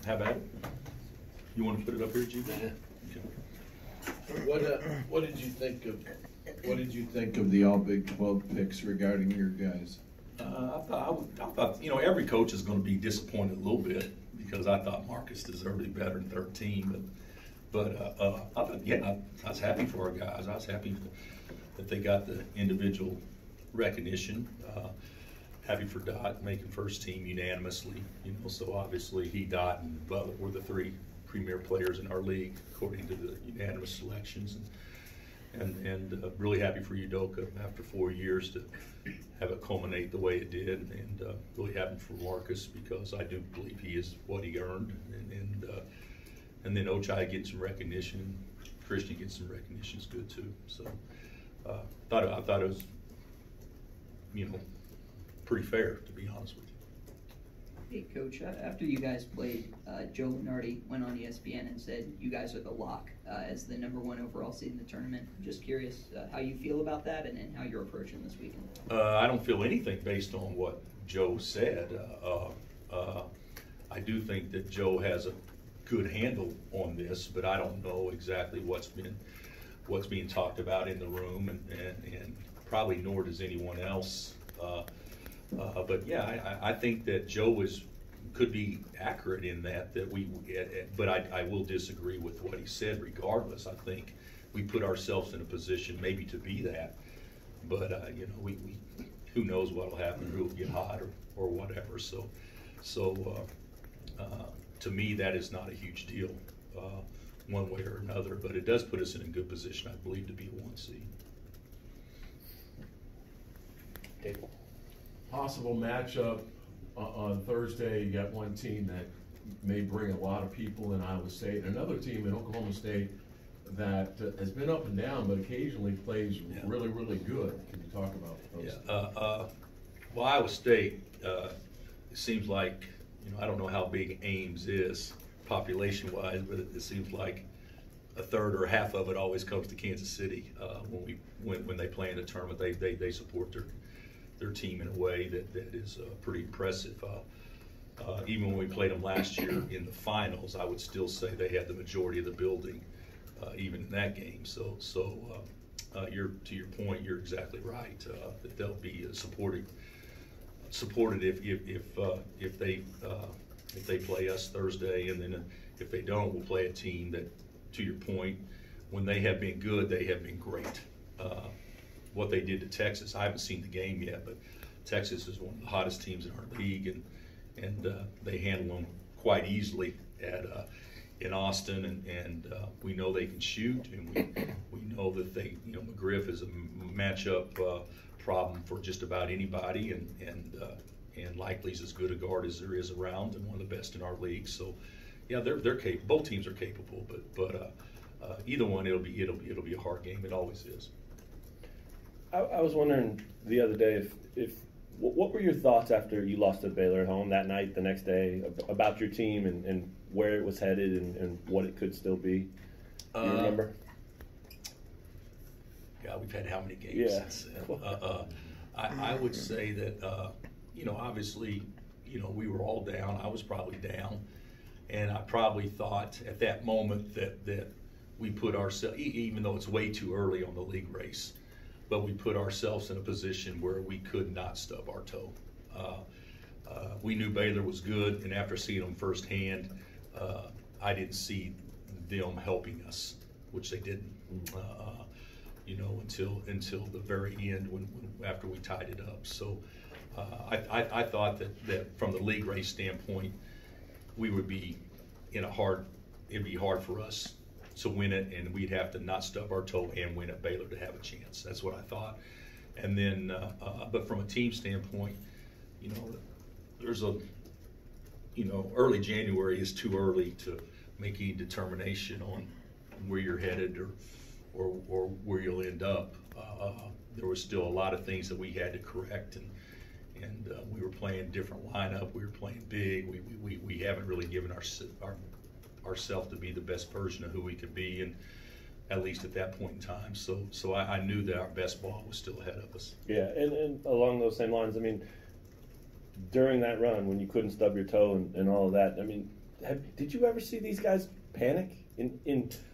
How about it? You want to put it up here, G? What did you think of the all Big 12 picks regarding your guys? I thought every coach is going to be disappointed a little bit because I thought Marcus deserved it better than 13, but I thought, I was happy for our guys. I was happy that they got the individual recognition. Happy for Dot making first team unanimously. So obviously Dot, and Butler were the three premier players in our league according to the unanimous selections, and really happy for Udoka after 4 years to have it culminate the way it did, and really happy for Marcus because I do believe he is what he earned, and then Ochai getting some recognition, Christian getting some recognition is good too. So I thought it was pretty fair, to be honest with you. Hey, Coach, after you guys played, Joe Lunardi went on ESPN and said you guys are the lock as the #1 overall seed in the tournament. I'm just curious how you feel about that and how you're approaching this weekend. I don't feel anything based on what Joe said. I do think that Joe has a good handle on this, but I don't know exactly what's being talked about in the room, and probably nor does anyone else. But yeah, I think that Joe could be accurate in that but I will disagree with what he said regardless. I think we put ourselves in a position maybe to be that, but we who knows what will happen, who will get hot or whatever. So to me, that is not a huge deal one way or another, but it does put us in a good position, I believe, to be a 1 seed. Possible matchup on Thursday. You got one team that may bring a lot of people in Iowa State, and another team in Oklahoma State that has been up and down, but occasionally plays really, really good. Can you talk about those? Yeah. Well, Iowa State, it seems like, I don't know how big Ames is population-wise, but it seems like a third or half of it always comes to Kansas City when they play in a tournament. They support their team in a way that is pretty impressive. Even when we played them last year in the finals, I would still say they had the majority of the building, even in that game. So to your point, you're exactly right. That they'll be supported if they play us Thursday, and then if they don't, we'll play a team that, to your point, when they have been good, they have been great. What they did to Texas, I haven't seen the game yet, but Texas is one of the hottest teams in our league, and they handle them quite easily in Austin, and we know they can shoot, and we know that McGriff is a matchup problem for just about anybody, and Likely's as good a guard as there is around, and one of the best in our league. So yeah, they're capable. Both teams are capable, but either one, it'll be a hard game. It always is. I was wondering the other day if what were your thoughts after you lost to Baylor at home that night, the next day, about your team and where it was headed and what it could still be? Do you remember? God, we've had how many games since then? I would say that obviously we were all down. I was probably down, and I probably thought at that moment that we put ourselves, even though it's way too early on the league race, but we put ourselves in a position where we could not stub our toe. We knew Baylor was good, and after seeing them firsthand, I didn't see them helping us, which they didn't. Until the very end when after we tied it up. So I thought that from the league race standpoint, we would be it'd be hard for us to win it, and we'd have to not stub our toe and win at Baylor to have a chance. That's what I thought. And then, but from a team standpoint, there's early January is too early to make any determination on where you're headed or where you'll end up. There was still a lot of things that we had to correct, and we were playing different lineup. We were playing big. We haven't really given ourselves to be the best version of who we could be, and at least at that point in time. So I knew that our best ball was still ahead of us. Yeah, and along those same lines, I mean, during that run when you couldn't stub your toe and all of that, I mean, did you ever see these guys panic? I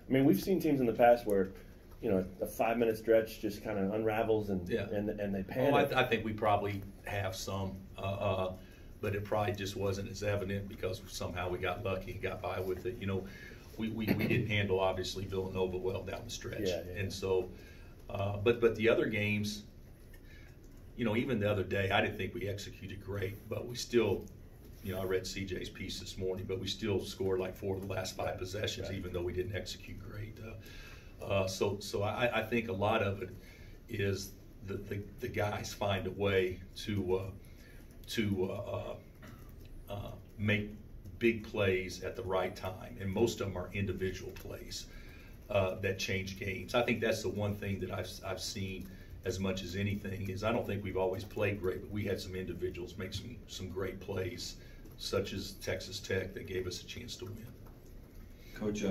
mean, we've seen teams in the past where, you know, a 5-minute stretch just kind of unravels and they panic. Oh, I think we probably have some, but it probably just wasn't as evident because somehow we got lucky and got by with it. You know, we didn't handle obviously Villanova well down the stretch, and so, but the other games, you know, even the other day, I didn't think we executed great, but we still. You know, I read CJ's piece this morning, but we still scored like 4 of the last 5 possessions, even though we didn't execute great. So I think a lot of it is the guys find a way to make big plays at the right time, and most of them are individual plays that change games. I think that's the one thing that I've seen as much as anything is I don't think we've always played great, but we had some individuals make some great plays, such as Texas Tech, that gave us a chance to win. Coach,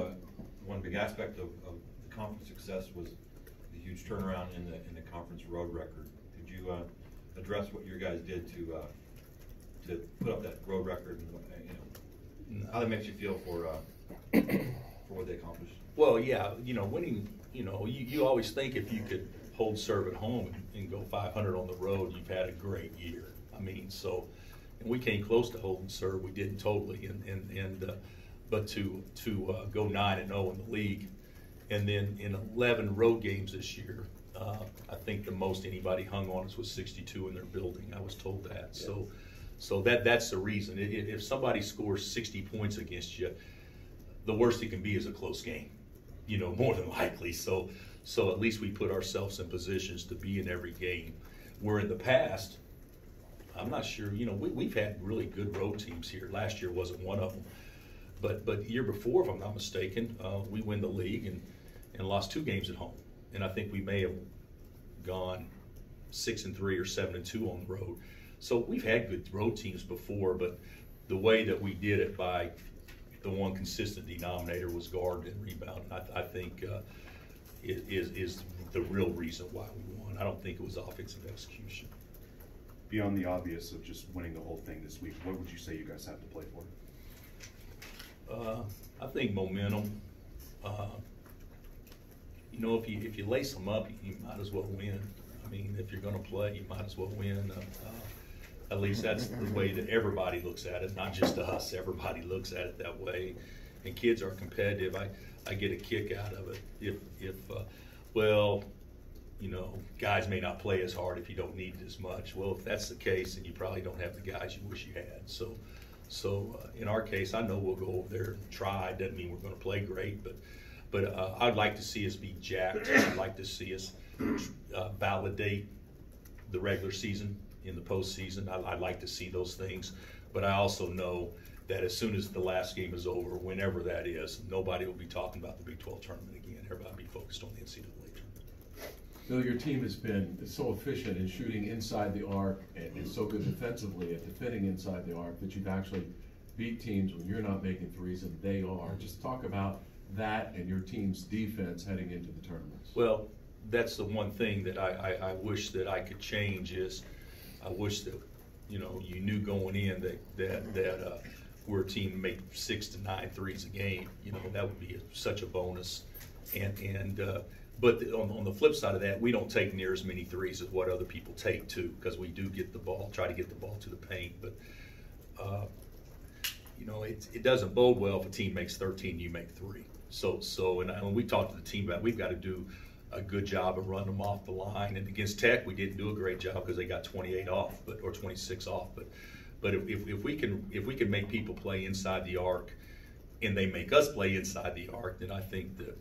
one big aspect of the conference success was the huge turnaround in the conference road record. Could you address what your guys did to put up that road record and how that makes you feel for what they accomplished? Well, yeah, you know, winning. You know, you always think if you could hold serve at home and go 500 on the road, you've had a great year. I mean, so. And we came close to holding serve. We didn't totally, but to go 9-0 in the league, and then in 11 road games this year, I think the most anybody hung on us was 62 in their building. I was told that. Yes. So that's the reason. If somebody scores 60 points against you, the worst it can be is a close game. You know, more than likely. So at least we put ourselves in positions to be in every game. Where in the past, I'm not sure, you know, we've had really good road teams here. Last year wasn't one of them. But the year before, if I'm not mistaken, we win the league and lost 2 games at home. And I think we may have gone 6-3 or 7-2 on the road. So we've had good road teams before, but the way that we did it by the one consistent denominator was guard and rebound. And I think is the real reason why we won. I don't think it was offensive execution. Beyond the obvious of just winning the whole thing this week, what would you say you guys have to play for? I think momentum. You know, if you lace them up, you might as well win. I mean, if you're going to play, you might as well win. At least that's the way that everybody looks at it, not just us. Everybody looks at it that way. And kids are competitive. I get a kick out of it. Well, you know, guys may not play as hard if you don't need it as much. Well, if that's the case, then you probably don't have the guys you wish you had. So in our case, I know we'll go over there and try. Doesn't mean we're going to play great, but I'd like to see us be jacked. I'd like to see us validate the regular season in the postseason. I'd like to see those things, but I also know that as soon as the last game is over, whenever that is, nobody will be talking about the Big 12 tournament again. Everybody will be focused on the NCAA tournament. Bill, your team has been so efficient in shooting inside the arc and so good defensively at defending inside the arc that you've actually beat teams when you're not making threes and they are. Just talk about that and your team's defense heading into the tournaments. Well, that's the one thing that I wish that I could change is I wish that, you know, you knew going in that we're a team to make 6 to 9 threes a game. You know, that would be such a bonus. But on the flip side of that, we don't take near as many threes as what other people take too, because we do get the ball, try to get the ball to the paint. But you know, it doesn't bode well if a team makes 13, you make 3. So and when we talked to the team about, we've got to do a good job of running them off the line. And against Tech, we didn't do a great job because they got 28 off, or 26 off. But if we can make people play inside the arc, and they make us play inside the arc, then I think that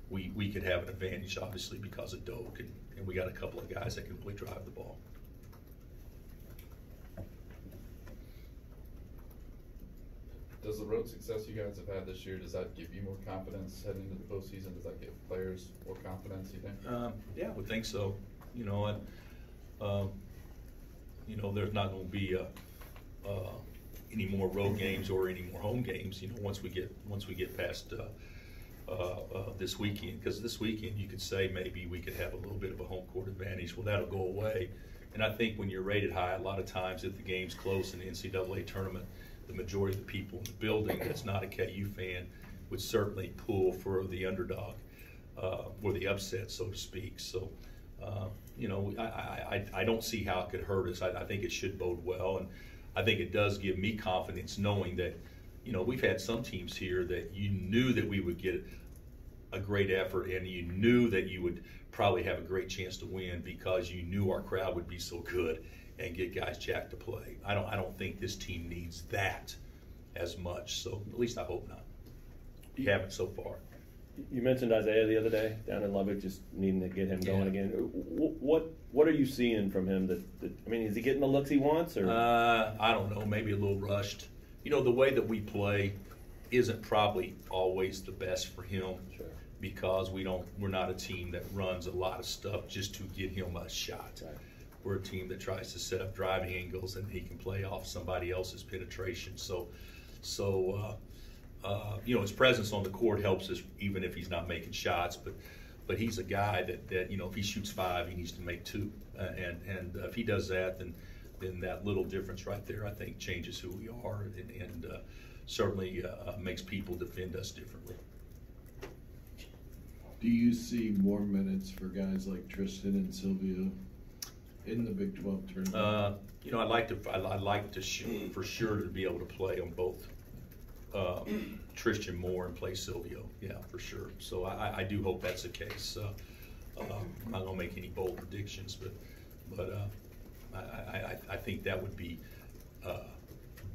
we could have an advantage, obviously, because of Doak, and we got a couple of guys that can really drive the ball. Does the road success you guys have had this year, does that give you more confidence heading into the postseason? Does that give players more confidence, you think? Yeah, I would think so. You know, and you know, there's not going to be any more road games or any more home games. You know, once we get past this weekend, because this weekend you could say maybe we could have a little bit of a home court advantage. Well, that'll go away. And I think when you're rated high, a lot of times if the game's close in the NCAA tournament, the majority of the people in the building that's not a KU fan would certainly pull for the underdog, or the upset, so to speak. So, you know, I don't see how it could hurt us. I think it should bode well, and I think it does give me confidence knowing that, you know, we've had some teams here that you knew that we would get a great effort, and you knew that you would probably have a great chance to win because you knew our crowd would be so good and get guys jacked to play. I don't think this team needs that as much. So at least I hope not. We haven't so far. You mentioned Isaiah the other day down in Lubbock, just needing to get him going again. What are you seeing from him? That I mean, is he getting the looks he wants, or I don't know, maybe a little rushed. You know, the way that we play isn't probably always the best for him. Sure. Because we're not a team that runs a lot of stuff just to get him a shot. Right. We're a team that tries to set up driving angles, and he can play off somebody else's penetration. So you know, his presence on the court helps us even if he's not making shots. But he's a guy that you know, if he shoots 5, he needs to make 2, and if he does that, then that little difference right there, I think, changes who we are, and certainly makes people defend us differently. Do you see more minutes for guys like Tristan and Silvio in the Big 12 tournament? You know, I'd like to for sure to be able to play on both Tristan Moore and play Silvio. Yeah, for sure. So I do hope that's the case. I'm not gonna make any bold predictions, but I think that would be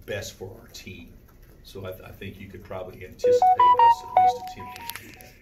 best for our team. So I think you could probably anticipate us at least attempting to do that.